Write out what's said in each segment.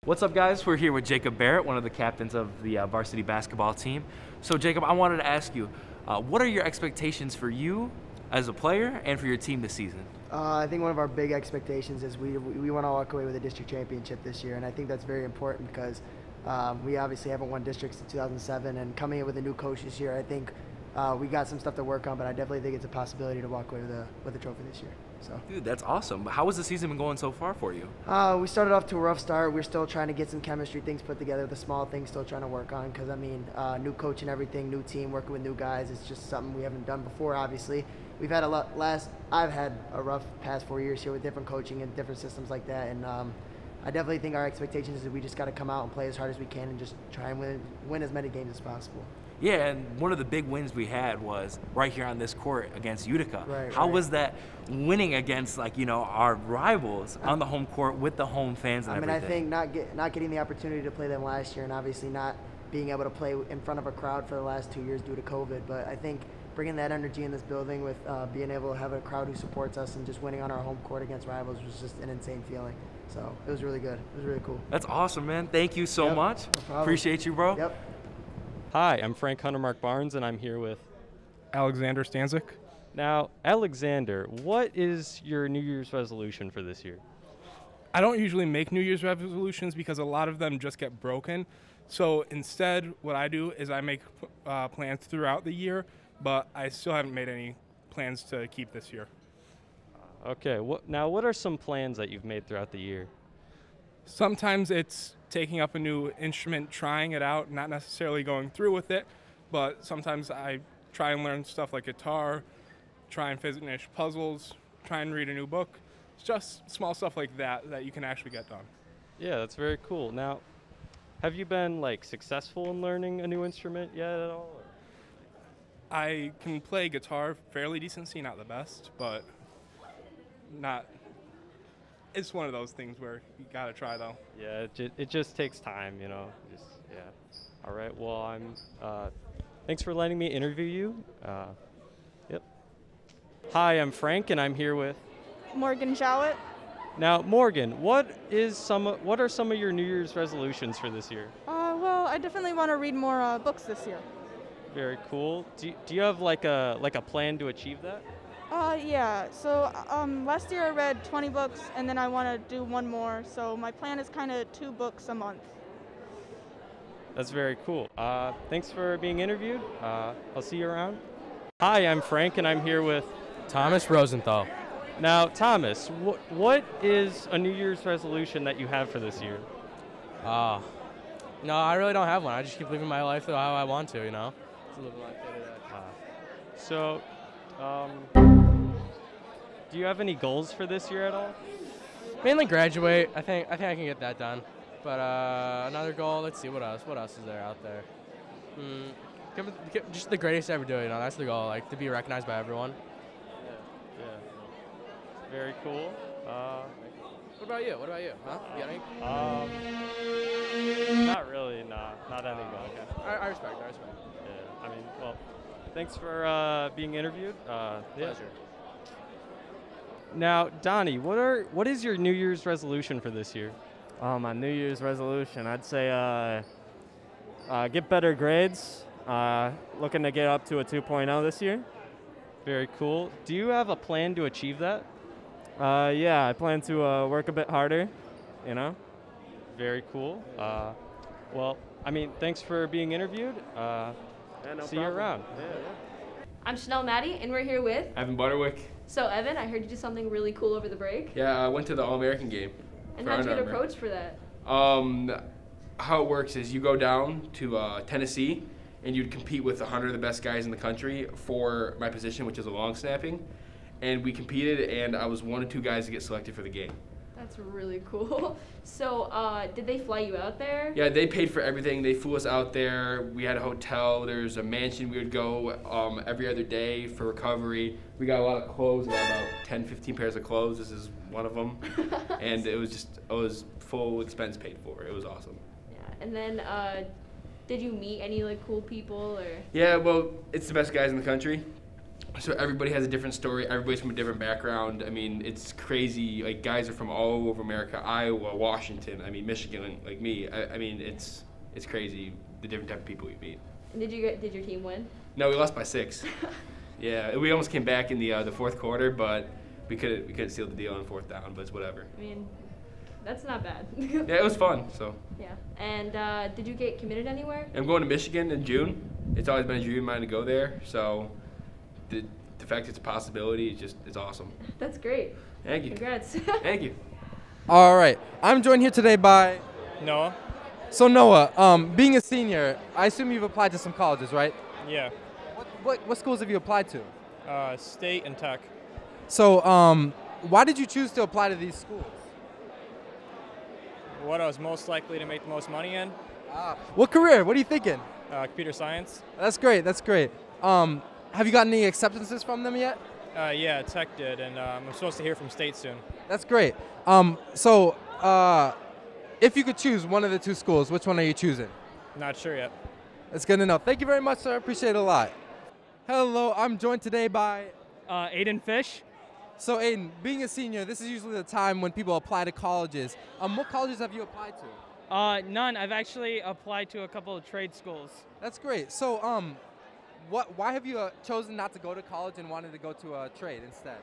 What's up, guys? We're here with Jacob Barrett, one of the captains of the varsity basketball team. So, Jacob, I wanted to ask you, what are your expectations for you as a player and for your team this season? I think one of our big expectations is we want to walk away with a district championship this year, and I think that's very important because we obviously haven't won districts since 2007, and coming in with a new coach this year, I think we got some stuff to work on, but I definitely think it's a possibility to walk away with a trophy this year. So. Dude, that's awesome. How has the season been going so far for you? We started off to a rough start. We're still trying to get some chemistry things put together, the small things still trying to work on because, I mean, new coach and everything, new team, working with new guys, it's just something we haven't done before, obviously. We've had I've had a rough past 4 years here with different coaching and different systems like that, and I definitely think our expectations is that we just got to come out and play as hard as we can and just try and win as many games as possible. Yeah, and one of the big wins we had was right here on this court against Utica. Right, How was that winning against, like, you know, our rivals on the home court with the home fans and everything? I think not getting the opportunity to play them last year and obviously not being able to play in front of a crowd for the last 2 years due to COVID, but I think bringing that energy in this building with being able to have a crowd who supports us and just winning on our home court against rivals was just an insane feeling. So it was really good. It was really cool. That's awesome, man. Thank you so much. No problem. Appreciate you, bro. Yep. Hi, I'm Frank Hunter Mark Barnes, and I'm here with Alexander Stanzik. Now, Alexander, what is your New Year's resolution for this year? I don't usually make New Year's resolutions because a lot of them just get broken. So instead, what I do is I make plans throughout the year, but I still haven't made any plans to keep this year. Okay, now what are some plans that you've made throughout the year? Sometimes it's taking up a new instrument, trying it out, not necessarily going through with it, but sometimes I try and learn stuff like guitar, try and finish puzzles, try and read a new book. It's just small stuff like that you can actually get done. Yeah, that's very cool. Now, have you been successful in learning a new instrument yet at all? Or? I can play guitar fairly decently, not the best, but not. It's one of those things where you gotta try though. Yeah, it just takes time, you know. Yeah. All right. Well, thanks for letting me interview you. Yep. Hi, I'm Frank, and I'm here with Morgan Jowett. Now, Morgan, what are some of your New Year's resolutions for this year? Well, I definitely want to read more books this year. Very cool. Do you have like a plan to achieve that? Yeah. So last year I read 20 books, and then I want to do one more. So my plan is kind of 2 books a month. That's very cool. Thanks for being interviewed. I'll see you around. Hi, I'm Frank, and I'm here with Thomas Rosenthal. Now, Thomas, what is a New Year's resolution that you have for this year? No, I really don't have one. I just keep living my life how I want to, you know? Just living life day to day. So, do you have any goals for this year at all? Mainly graduate. I think I can get that done. But another goal, let's see, what else? What else is there out there? Just the greatest to ever do it, you know? That's the goal, like to be recognized by everyone. Yeah. Very cool. What about you? Huh? You got any? Not really, not any goal. Okay. I respect. Yeah, I mean, well, thanks for being interviewed. Pleasure. Now, Donny, what is your New Year's resolution for this year? My New Year's resolution, I'd say get better grades. Looking to get up to a 2.0 this year. Very cool. Do you have a plan to achieve that? Yeah, I plan to work a bit harder, you know. Very cool. Well, I mean, thanks for being interviewed. See you around. Yeah. I'm Chanel Maddie, and we're here with Evan Butterwick. So Evan, I heard you did something really cool over the break. Yeah, I went to the All-American game. And how'd you get approached for that? How it works is you go down to Tennessee, and you'd compete with 100 of the best guys in the country for my position, which is a long snapping. And we competed, and I was one of 2 guys to get selected for the game. That's really cool. So, did they fly you out there? Yeah, they paid for everything. They flew us out there. We had a hotel. There's a mansion we would go every other day for recovery. We got a lot of clothes. We got about 10, 15 pairs of clothes. This is one of them. And it was full expense paid for. It was awesome. Yeah, and then did you meet any cool people or? Yeah, well, it's the best guys in the country. So everybody has a different story. Everybody's from a different background. I mean, it's crazy. Like, guys are from all over America, Iowa, Washington, I mean, Michigan, like me. I mean, it's crazy, the different type of people we meet. Did your team win? No, we lost by 6. Yeah, we almost came back in the fourth quarter, but we couldn't seal the deal on 4th down, but it's whatever. I mean, that's not bad. Yeah, it was fun, so. Yeah. And did you get committed anywhere? I'm going to Michigan in June. It's always been a dream of mine to go there, so the fact it's a possibility, it's awesome. That's great. Thank you. Congrats. Thank you. All right, I'm joined here today by Noah. So Noah, being a senior, I assume you've applied to some colleges, right? Yeah. What schools have you applied to? State and Tech. So why did you choose to apply to these schools? What I was most likely to make the most money in. What career? What are you thinking? Computer science. That's great. That's great. Have you gotten any acceptances from them yet? Yeah, Tech did, and I'm supposed to hear from State soon. That's great. If you could choose one of the 2 schools, which one are you choosing? Not sure yet. That's good to know. Thank you very much, sir. I appreciate it a lot. Hello, I'm joined today by Aiden Fish. So Aiden, being a senior, this is usually the time when people apply to colleges. What colleges have you applied to? None. I've actually applied to a couple of trade schools. That's great. So why have you chosen not to go to college and wanted to go to a trade instead?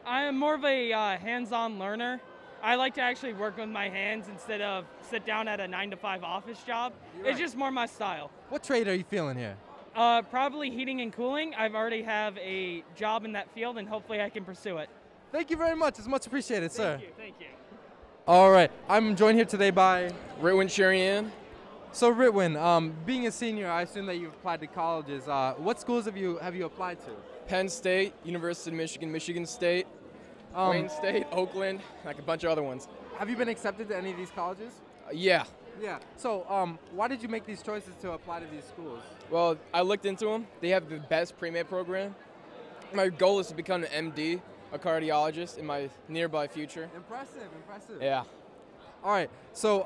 I am more of a hands-on learner. I like to actually work with my hands instead of sit down at a 9-to-5 office job. It's just more my style. What trade are you feeling here? Probably heating and cooling. I've already have a job in that field, and hopefully I can pursue it. Thank you very much. It's much appreciated, sir. Thank you. All right. I'm joined here today by Ritwin Sherian. So Ritwin, being a senior, I assume that you've applied to colleges. What schools have you applied to? Penn State, University of Michigan, Michigan State, Wayne State, Oakland, like a bunch of other ones. Have you been accepted to any of these colleges? Yeah. Yeah. So why did you make these choices to apply to these schools? Well, I looked into them. They have the best pre-med program. My goal is to become an MD, a cardiologist, in my nearby future. Impressive, impressive. Yeah. All right. So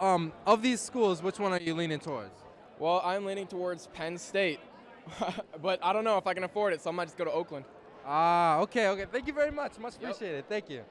of these schools, which one are you leaning towards? Well, I'm leaning towards Penn State, but I don't know if I can afford it, so I might just go to Oakland. Okay. Thank you very much. Much appreciated. Thank you.